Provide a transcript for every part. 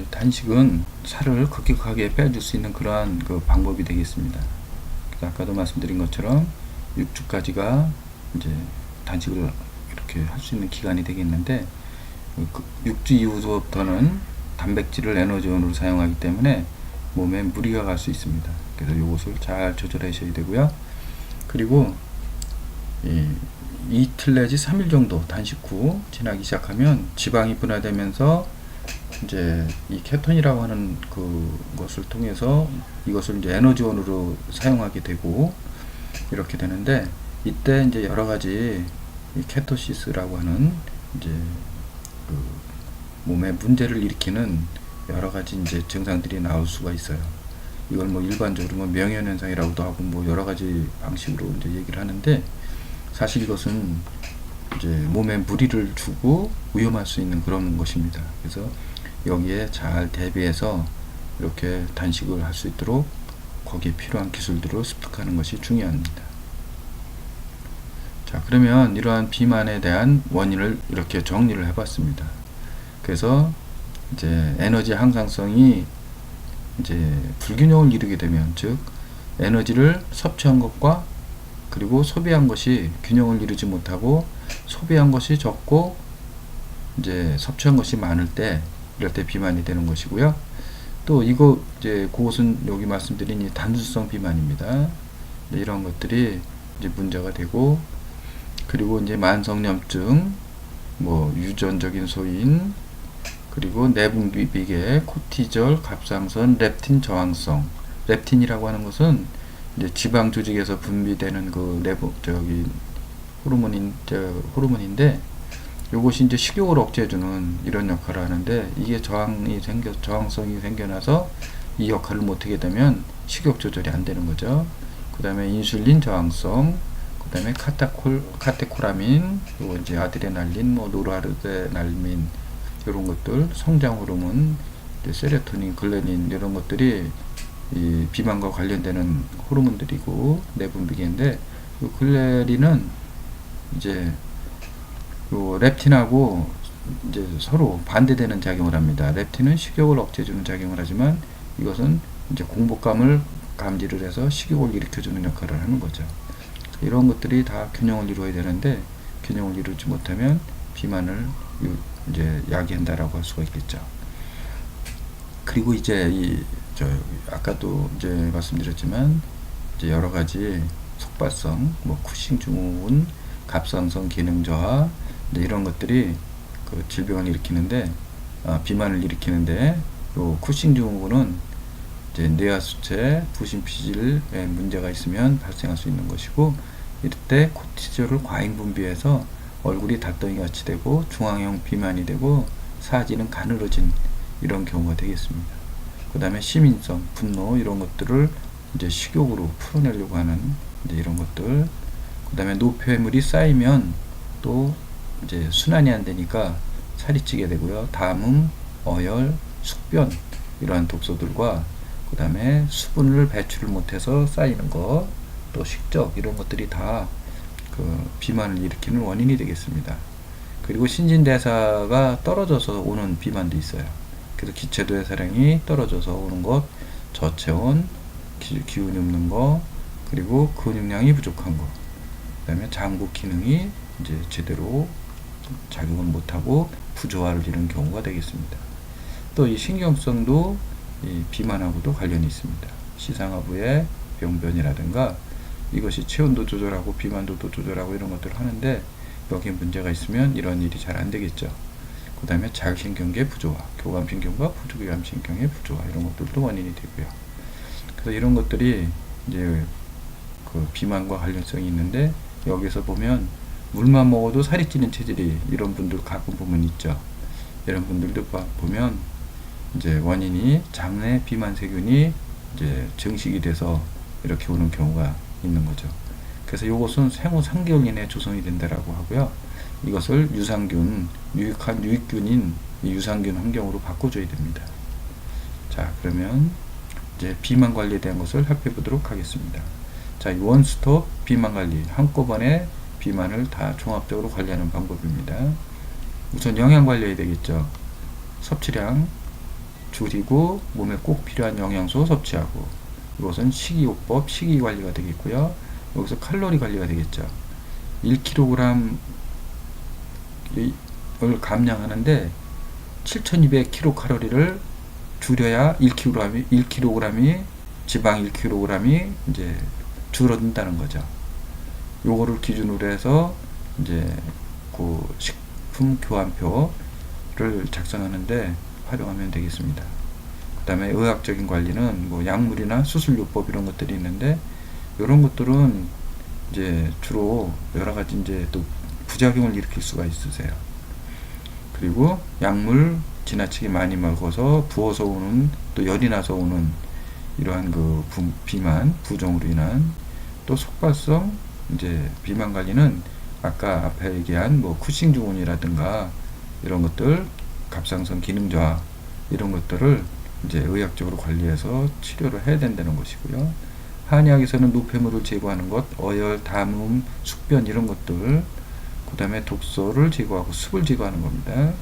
단식은 살을 급격하게 빼줄 수 있는 그러한 그 방법이 되겠습니다. 아까도 말씀드린 것처럼 6주까지가 이제 단식을 이렇게 할 수 있는 기간이 되겠는데, 6주 이후부터는 단백질을 에너지원으로 사용하기 때문에 몸에 무리가 갈 수 있습니다. 그래서 이것을 잘 조절하셔야 되고요. 그리고 이틀 내지 3일 정도 단식 후 지나기 시작하면 지방이 분화되면서 이제 이 케톤이라고 하는 그것을 통해서 이것을 이제 에너지원으로 사용하게 되고 이렇게 되는데, 이때 이제 여러 가지 이 케토시스라고 하는 이제 그 몸에 문제를 일으키는 여러 가지 이제 증상들이 나올 수가 있어요. 이걸 뭐 일반적으로 뭐 명현현상이라고도 하고 뭐 여러 가지 방식으로 이제 얘기를 하는데, 사실 이것은 이제 몸에 무리를 주고 위험할 수 있는 그런 것입니다. 그래서 여기에 잘 대비해서 이렇게 단식을 할 수 있도록 거기에 필요한 기술들을 습득하는 것이 중요합니다. 자, 그러면 이러한 비만에 대한 원인을 이렇게 정리를 해봤습니다. 그래서 이제 에너지 항상성이 이제 불균형을 이루게 되면, 즉 에너지를 섭취한 것과 그리고 소비한 것이 균형을 이루지 못하고 소비한 것이 적고 이제 섭취한 것이 많을 때, 이럴 때 비만이 되는 것이고요. 또 이거 이제 그것은 여기 말씀드린 이 단순성 비만입니다. 이런 것들이 이제 문제가 되고, 그리고 이제 만성염증, 뭐 유전적인 소인, 그리고 내분비계, 코티졸, 갑상선, 렙틴 저항성. 렙틴이라고 하는 것은 이제 지방 조직에서 분비되는 그 호르몬인데, 요것이 이제 식욕을 억제해주는 이런 역할을 하는데, 이게 저항성이 생겨나서 이 역할을 못하게 되면 식욕 조절이 안 되는 거죠. 그 다음에 인슐린 저항성, 그 다음에 카테콜아민, 그리고 이제 아드레날린, 뭐 노르아드레날린, 이런 것들, 성장 호르몬, 이제 세로토닌, 글레닌, 이런 것들이 이 비만과 관련되는 호르몬들이고 내분비계인데, 이 글레린은 이제 요 렙틴하고 이제 서로 반대되는 작용을 합니다. 렙틴은 식욕을 억제해주는 작용을 하지만, 이것은 이제 공복감을 감지를 해서 식욕을 일으켜주는 역할을 하는 거죠. 이런 것들이 다 균형을 이루어야 되는데, 균형을 이루지 못하면 비만을 이제 야기한다라고 할 수가 있겠죠. 그리고 이제 아까도 이제 말씀드렸지만, 이제 여러 가지 속발성, 뭐 쿠싱 증후군, 갑상선 기능 저하, 이런 것들이 그 질병을 일으키는데, 비만을 일으키는데, 요 쿠싱 증후군은 이제 뇌하수체, 부신피질에 문제가 있으면 발생할 수 있는 것이고, 이때 코티졸을 과잉 분비해서 얼굴이 닭덩이 같이 되고 중앙형 비만이 되고 사지는 가늘어진 이런 경우가 되겠습니다. 그 다음에 시민성, 분노, 이런 것들을 이제 식욕으로 풀어내려고 하는 이제 이런 것들. 그 다음에 노폐물이 쌓이면 또 이제 순환이 안 되니까 살이 찌게 되고요. 담음, 어혈, 숙변, 이러한 독소들과 그 다음에 수분을 배출을 못해서 쌓이는 것, 또 식적, 이런 것들이 다 그 비만을 일으키는 원인이 되겠습니다. 그리고 신진대사가 떨어져서 오는 비만도 있어요. 그래서 기체도해사량이 떨어져서 오는 것, 저체온, 기운이 없는 것, 그리고 근육량이 부족한 것, 그 다음에 장부 기능이 이제 제대로 작용을 못하고 부조화를 이루는 경우가 되겠습니다. 또 이 신경성도 이 비만하고도 관련이 있습니다. 시상하부의 병변이라든가, 이것이 체온도 조절하고 비만도도 조절하고 이런 것들을 하는데, 여기에 문제가 있으면 이런 일이 잘 안 되겠죠. 그 다음에 자율신경계 부조화, 교감신경과 부교감신경의 부조화, 이런 것들도 원인이 되고요. 그래서 이런 것들이 이제 그 비만과 관련성이 있는데, 여기서 보면 물만 먹어도 살이 찌는 체질이 이런 분들 가끔 보면 있죠. 이런 분들도 보면 이제 원인이 장내 비만 세균이 이제 증식이 돼서 이렇게 오는 경우가 있는 거죠. 그래서 이것은 생후 3개월 이내에 조성이 된다라고 하고요. 이것을 유산균, 유익한 유익균인 유산균 환경으로 바꿔줘야 됩니다. 자, 그러면 이제 비만 관리에 대한 것을 살펴보도록 하겠습니다. 자, 이 원스톱 비만 관리, 한꺼번에 비만을 다 종합적으로 관리하는 방법입니다. 우선 영양 관리해야 되겠죠. 섭취량, 줄이고 몸에 꼭 필요한 영양소 섭취하고, 이것은 식이요법, 식이관리가 되겠고요. 여기서 칼로리 관리가 되겠죠. 1kg을 감량하는데 7200kcal를 줄여야 1kg이 지방 1kg이 이제 줄어든다는 거죠. 요거를 기준으로 해서 이제 그 식품 교환표를 작성하는데 활용하면 되겠습니다. 그 다음에 의학적인 관리는 뭐 약물이나 수술요법 이런 것들이 있는데, 이런 것들은 이제 주로 여러 가지 이제 또 부작용을 일으킬 수가 있으세요. 그리고 약물 지나치게 많이 먹어서 부어서 오는, 또 열이 나서 오는 이러한 그 비만, 부종으로 인한, 또 속발성 이제 비만 관리는 아까 앞에 얘기한 뭐 쿠싱 증후군이라든가 이런 것들, 갑상선 기능 저하 이런 것들을 이제 의학적으로 관리해서 치료를 해야 된다는 것이고요. 한의학에서는 노폐물을 제거하는 것, 어혈, 담음, 숙변 이런 것들, 그 다음에 독소를 제거하고 습을 제거하는 겁니다.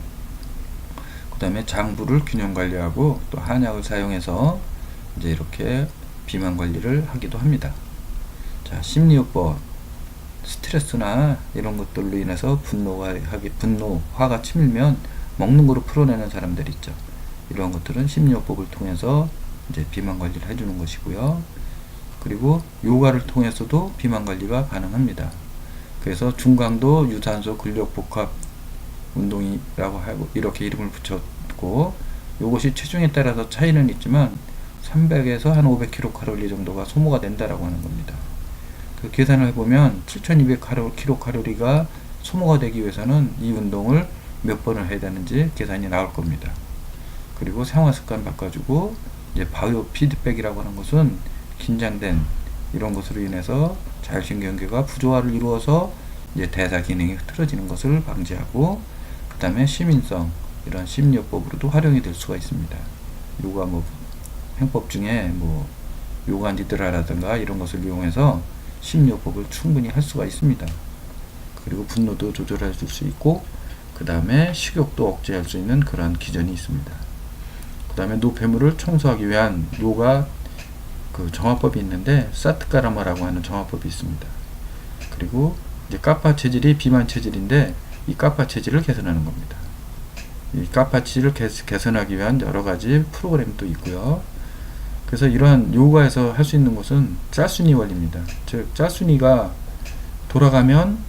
그 다음에 장부를 균형 관리하고, 또 한약을 사용해서 이제 이렇게 비만 관리를 하기도 합니다. 자, 심리요법, 스트레스나 이런 것들로 인해서 화가 치밀면 먹는 거로 풀어내는 사람들 있죠. 이런 것들은 심리요법을 통해서 이제 비만 관리를 해주는 것이고요. 그리고 요가를 통해서도 비만 관리가 가능합니다. 그래서 중강도 유산소 근력 복합 운동이라고 하고 이렇게 이름을 붙였고, 이것이 체중에 따라서 차이는 있지만 300에서 한 500kcal 정도가 소모가 된다라고 하는 겁니다. 그 계산을 해보면 7200kcal가 소모가 되기 위해서는 이 운동을 몇 번을 해야 되는지 계산이 나올 겁니다. 그리고 생활 습관 바꿔주고, 이제 바이오 피드백이라고 하는 것은 긴장된 이런 것으로 인해서 자율신경계가 부조화를 이루어서 이제 대사 기능이 흐트러지는 것을 방지하고, 그 다음에 시민성, 이런 심리요법으로도 활용이 될 수가 있습니다. 요가 뭐 행법 중에 뭐 요가 니드라라든가 이런 것을 이용해서 심리요법을 충분히 할 수가 있습니다. 그리고 분노도 조절해 줄 수 있고, 그 다음에 식욕도 억제할 수 있는 그러한 기전이 있습니다. 그 다음에 노폐물을 청소하기 위한 요가 그 정화법이 있는데, 사트카라마라고 하는 정화법이 있습니다. 그리고 이제 까파 체질이 비만 체질인데, 이 까파 체질을 개선하는 겁니다. 이 까파 체질을 개선하기 위한 여러 가지 프로그램도 있고요. 그래서 이러한 요가에서 할 수 있는 것은 짜순이 원리입니다. 즉, 짜순이가 돌아가면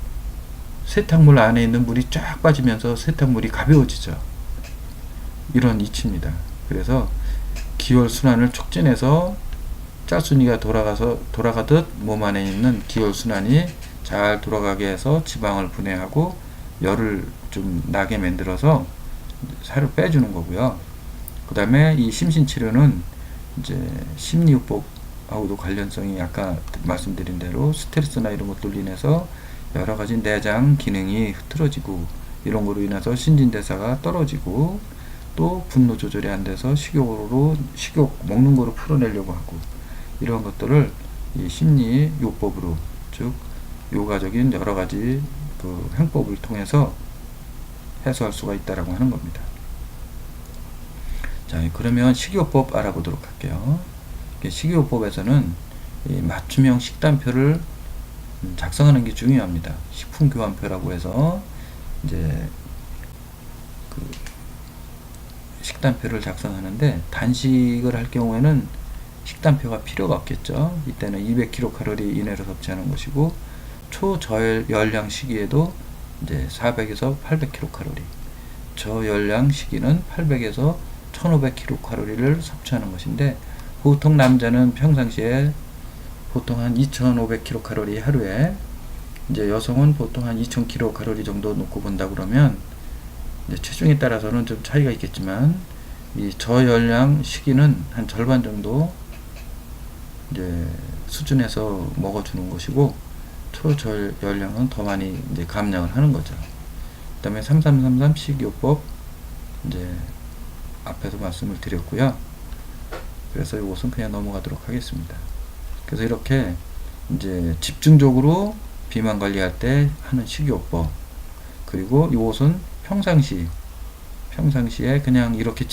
세탁물 안에 있는 물이 쫙 빠지면서 세탁물이 가벼워지죠. 이런 이치입니다. 그래서 기혈순환을 촉진해서 짜순이가 돌아가듯 몸 안에 있는 기혈순환이 잘 돌아가게 해서 지방을 분해하고 열을 좀 나게 만들어서 살을 빼주는 거고요. 그 다음에 이 심신치료는 이제 심리요법하고도 관련성이 아까 말씀드린 대로 스트레스나 이런 것들로 인해서 여러 가지 내장 기능이 흐트러지고, 이런 거로 인해서 신진대사가 떨어지고, 또 분노 조절이 안 돼서 식욕 먹는 거로 풀어내려고 하고, 이런 것들을 이 심리요법으로, 즉 요가적인 여러 가지 그 행법을 통해서 해소할 수가 있다라고 하는 겁니다. 자, 그러면 식이요법 알아보도록 할게요. 식이요법에서는 이 맞춤형 식단표를 작성하는 게 중요합니다. 식품교환표라고 해서 이제 그 식단표를 작성하는데, 단식을 할 경우에는 식단표가 필요가 없겠죠. 이때는 200kcal 이내로 섭취하는 것이고, 초저열량 시기에도 이제 400에서 800kcal, 저열량 시기는 800에서 1500kcal를 섭취하는 것인데, 보통 남자는 평상시에 보통 한 2500kcal 하루에, 이제 여성은 보통 한 2000kcal 정도 놓고 본다 그러면, 이제 체중에 따라서는 좀 차이가 있겠지만, 이 저열량 시기는 한 절반 정도 이제 수준에서 먹어주는 것이고, 초저열량은 더 많이 이제 감량을 하는 거죠. 그 다음에 3333 식이요법 이제 앞에서 말씀을 드렸고요. 그래서 이것은 그냥 넘어가도록 하겠습니다. 그래서 이렇게 이제 집중적으로 비만 관리할 때 하는 식이요법, 그리고 이것은 평상시에 그냥 이렇게